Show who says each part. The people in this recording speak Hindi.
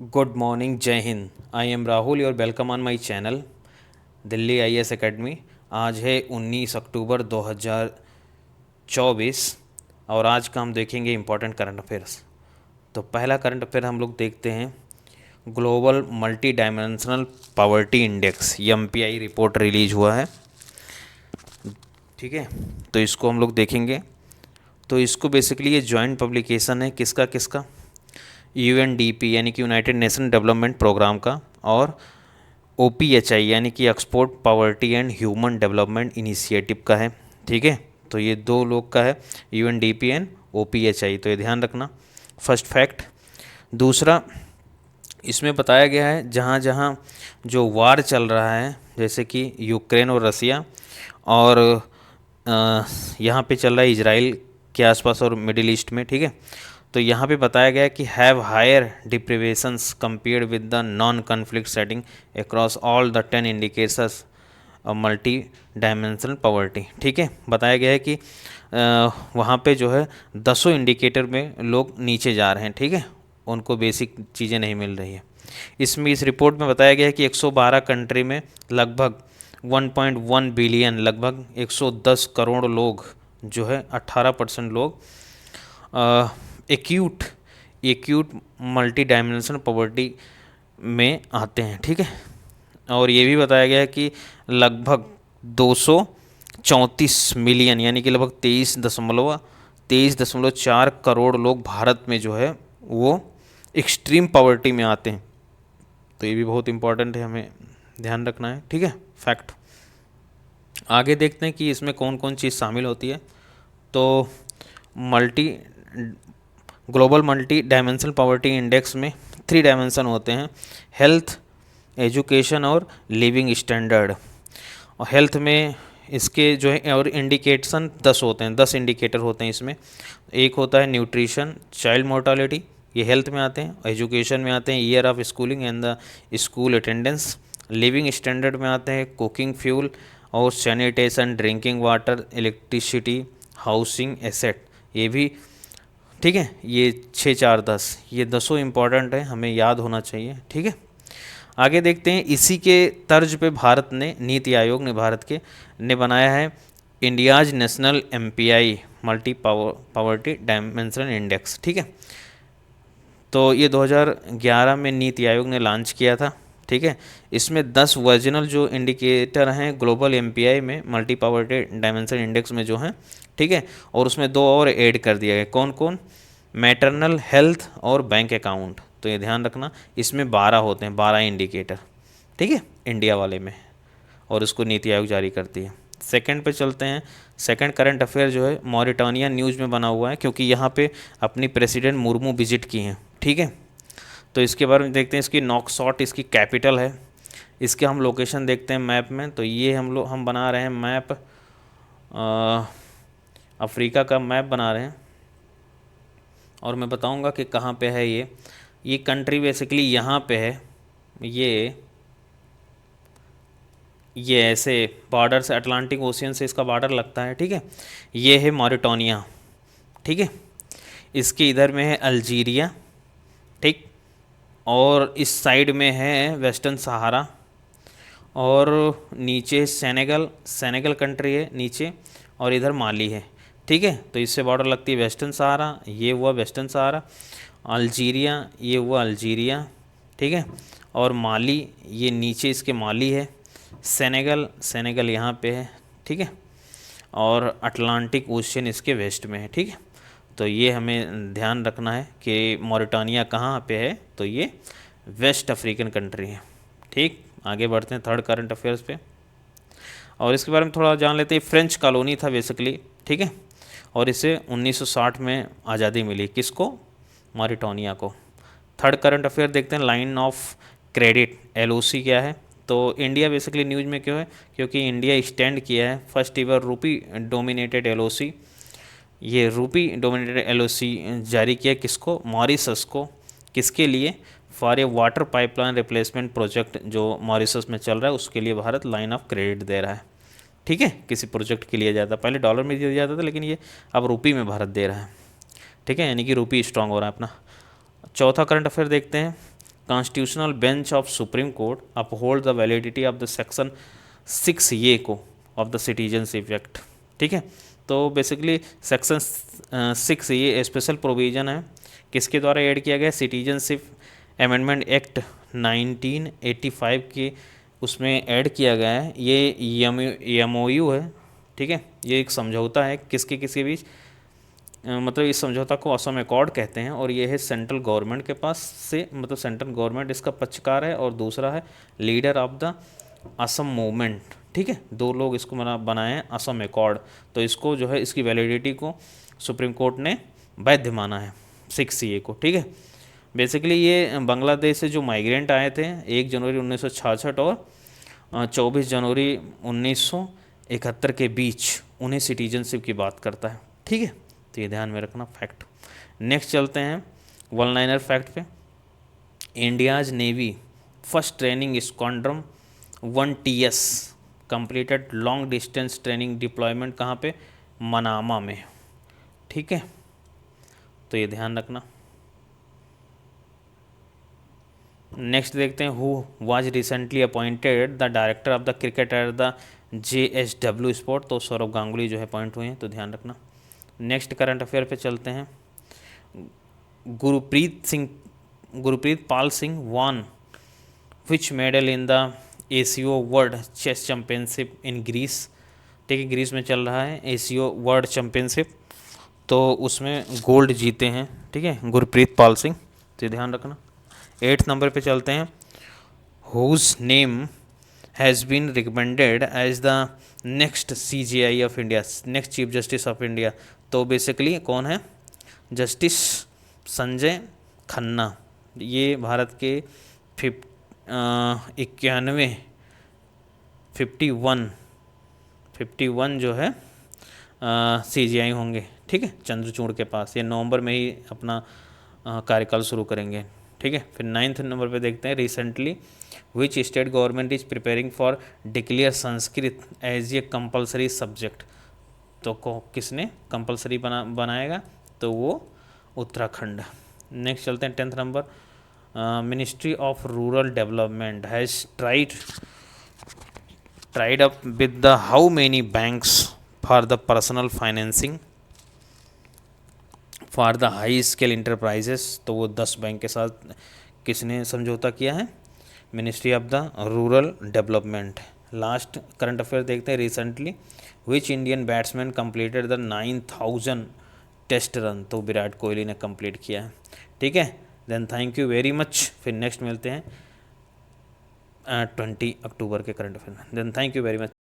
Speaker 1: गुड मॉर्निंग, जय Hind. I am Rahul, your welcome on my channel Delhi IAS academy. आज है 19 अक्टूबर 2024 और आज का हम देखेंगे इम्पोर्टेंट करंट अफेयर्स। तो पहला करंट अफेयर हम लोग देखते हैं, global multi dimensional poverty index, ये एमपीआई रिपोर्ट रिलीज हुआ है। ठीक है, तो इसको हम लोग देखेंगे। तो इसको बेसिकली ये जॉइंट पब्लिकेशन है किसका किसका, यूएनडीपी यानी कि यूनाइटेड नेशन डेवलपमेंट प्रोग्राम का, और ओपीएचआई यानी कि export poverty and human development initiative का है। ठीक है, तो ये दो लोग का है, यूएनडीपी एंड ओपीएचआई, तो ये ध्यान रखना, फर्स्ट फैक्ट। दूसरा, इसमें बताया गया है जहाँ जहाँ जो वार चल रहा है, जैसे कि यूक्रेन और रसिया, और यहाँ पे चल रहा है इजराइल के आसपास और मिडिल ईस्ट में। ठीक है, तो यहाँ पे बताया गया है कि have higher deprivations compared with the non conflict setting across all the 10 indicators multi dimensional poverty. ठीक है, बताया गया है कि वहाँ पे जो है 10 इंडिकेटर में लोग नीचे जा रहे हैं। ठीक है, उनको बेसिक चीज़ें नहीं मिल रही है। इसमें इस रिपोर्ट में बताया गया है कि 112 कंट्री में लगभग 1.1 बिलियन, लगभग 110 करोड़ लोग जो है 18% लोग acute acute multi dimensional poverty में आते हैं। ठीक है, और ये भी बताया गया है कि लगभग 234 मिलियन यानी कि लगभग 23.4 करोड़ लोग भारत में जो है वो एक्सट्रीम पॉवर्टी में आते हैं। तो ये भी बहुत इंपॉर्टेंट है, हमें ध्यान रखना है। ठीक है, फैक्ट। आगे देखते हैं कि इसमें कौन कौन चीज़ शामिल होती है। तो multi global multi dimensional poverty index में 3 डायमेंशन होते हैं, हेल्थ, एजुकेशन और लिविंग स्टैंडर्ड। और हेल्थ में इसके जो है और इंडिकेशन 10 होते हैं, 10 इंडिकेटर होते हैं इसमें। एक होता है न्यूट्रिशन, चाइल्ड मोर्टालिटी, ये हेल्थ में आते हैं। एजुकेशन में आते हैं year of schooling and the school attendance. Living standard में आते हैं कुकिंग फ्यूल और sanitation, drinking water, electricity, housing, asset, ये भी। ठीक है, ये 6 4 10, ये 10 इंपॉर्टेंट है, हमें याद होना चाहिए। ठीक है, आगे देखते हैं। इसी के तर्ज पे भारत ने, नीति आयोग ने भारत के ने बनाया है India's national MPI multi poverty dimensional index. ठीक है, तो ये 2011 में नीति आयोग ने लॉन्च किया था। ठीक है, इसमें 10 वर्जिनल जो इंडिकेटर हैं ग्लोबल एमपीआई में, मल्टी पावर्टी डायमेंशनल इंडेक्स में जो हैं। ठीक है, और उसमें 2 और ऐड कर दिया गया, कौन कौन, मैटरनल हेल्थ और बैंक अकाउंट। तो ये ध्यान रखना, इसमें 12 होते हैं, 12 इंडिकेटर। ठीक है, इंडिया वाले में, और उसको नीति आयोग जारी करती है। सेकंड पे चलते हैं। सेकंड करंट अफेयर जो है मॉरिटानिया न्यूज़ में बना हुआ है, क्योंकि यहाँ पे अपनी प्रेसिडेंट मुर्मू विजिट की हैं। ठीक है, तो इसके बारे में देखते हैं। इसकी नॉक्सॉट इसकी कैपिटल है। इसके हम लोकेशन देखते हैं मैप में। तो ये हम बना रहे हैं मैप, अफ्रीका का मैप बना रहे हैं, और मैं बताऊंगा कि कहाँ पे है ये कंट्री बेसिकली यहाँ पे है। ये ऐसे बॉर्डर से, अटलांटिक ओशियन से इसका बॉर्डर लगता है। ठीक है, ये है मॉरिटानिया। ठीक है, इसके इधर में है अल्जीरिया। ठीक, और इस साइड में है वेस्टर्न सहारा, और नीचे सेनेगल, सेनेगल कंट्री है नीचे, और इधर माली है। ठीक है, तो इससे बॉर्डर लगती है वेस्टर्न सहारा, ये हुआ वेस्टर्न सहारा, अल्जीरिया, ये हुआ अल्जीरिया। ठीक है, और माली, ये नीचे इसके माली है, सेनेगल, सेनेगल यहाँ पे है। ठीक है, और अटलांटिक ओशियन इसके वेस्ट में है। ठीक है, तो ये हमें ध्यान रखना है कि मॉरिटानिया कहाँ पे है, तो ये वेस्ट अफ्रीकन कंट्री है। ठीक, आगे बढ़ते हैं थर्ड करंट अफेयर्स पे, और इसके बारे में थोड़ा जान लेते हैं। फ्रेंच कॉलोनी था बेसिकली। ठीक है, और इसे 1960 में आज़ादी मिली, किसको, मॉरिटानिया को। थर्ड करंट अफेयर देखते हैं, लाइन ऑफ क्रेडिट, एलओसी क्या है। तो इंडिया बेसिकली न्यूज़ में क्यों है, क्योंकि इंडिया स्टैंड किया है फर्स्ट ईवर रूपी डोमिनेटेड एलओसी, ये रूपी डोमिनेटेड एलओसी जारी किया किसको, मॉरिशस को। किसके लिए, for a water pipeline replacement project जो मॉरिशस में चल रहा है, उसके लिए भारत लाइन ऑफ क्रेडिट दे रहा है। ठीक है, किसी प्रोजेक्ट के लिए जाता, पहले डॉलर में दिया जाता था, लेकिन ये अब रूपी में भारत दे रहा है। ठीक है, यानी कि रूपी स्ट्रांग हो रहा है अपना। चौथा करंट अफेयर देखते हैं, constitutional bench of supreme court uphold the validity of the section 6 ये को ऑफ द सिटीजनशिप एक्ट। ठीक है, तो बेसिकली सेक्शन 6 ये स्पेशल प्रोविज़न है, किसके द्वारा ऐड किया गया? सिटीजनशिप अमेंडमेंट एक्ट 1985 के उसमें ऐड किया गया है। ये MOU है, ठीक है, ये एक समझौता है किसके किसके बीच, मतलब इस समझौता को असम अकॉर्ड कहते हैं, और ये है सेंट्रल गवर्नमेंट के पास से, मतलब सेंट्रल गवर्नमेंट इसका पक्षकार है, और दूसरा है leader of the Assam movement. ठीक है, दो लोग इसको बनाए हैं असम अकॉर्ड, तो इसको जो है इसकी वैलिडिटी को सुप्रीम कोर्ट ने वैध माना है 6CA को। ठीक है, बेसिकली ये बांग्लादेश से जो माइग्रेंट आए थे 1 जनवरी 1966 और 24 जनवरी 1971 के बीच, उन्हें सिटीजनशिप की बात करता है। ठीक है, तो ये ध्यान में रखना फैक्ट। नेक्स्ट चलते हैं वन लाइनर फैक्ट पे। India's navy first training squadron 1TS completed long distance training deployment कहाँ पे? मनामा में। ठीक है, तो ये ध्यान रखना। नेक्स्ट देखते हैं who was recently appointed the director of the cricket at the JSW sport, तो सौरभ गांगुली जो है अपॉइंट हुए हैं, तो ध्यान रखना। नेक्स्ट करंट अफेयर पे चलते हैं। Gurpreet Pal Singh won which medal in the ACO world chess championship in Greece. ठीक है, ग्रीस में चल रहा है ACO वर्ल्ड चैम्पियनशिप, तो उसमें गोल्ड जीते हैं। ठीक है, गुरप्रीत पाल सिंह, तो ध्यान रखना। 8th नंबर पे चलते हैं। Whose name has been recommended as the next CJI of India, next chief justice of India, तो बेसिकली कौन है? जस्टिस संजय खन्ना। ये भारत के 51 जो है CJI होंगे। ठीक है, चंद्रचूड़ के पास, ये नवंबर में ही अपना कार्यकाल शुरू करेंगे। ठीक है, फिर 9th नंबर पे देखते हैं। Recently which state government is preparing for declare Sanskrit as a compulsory subject, तो किसने कंपलसरी बनाएगा? तो वो उत्तराखंड। नेक्स्ट चलते हैं 10th number. Ministry of rural development has tried up with the how many banks for the personal financing for the high scale enterprises, तो वो 10 बैंक के साथ किसने समझौता किया है? Ministry of the rural development. Last current affair देखते हैं। Recently which Indian batsman completed the 9000 test run, तो विराट कोहली ने कंप्लीट किया है। ठीक है, then thank you very much. फिर नेक्स्ट मिलते हैं 20 अक्टूबर के करंट अफेयर में। Then thank you very much.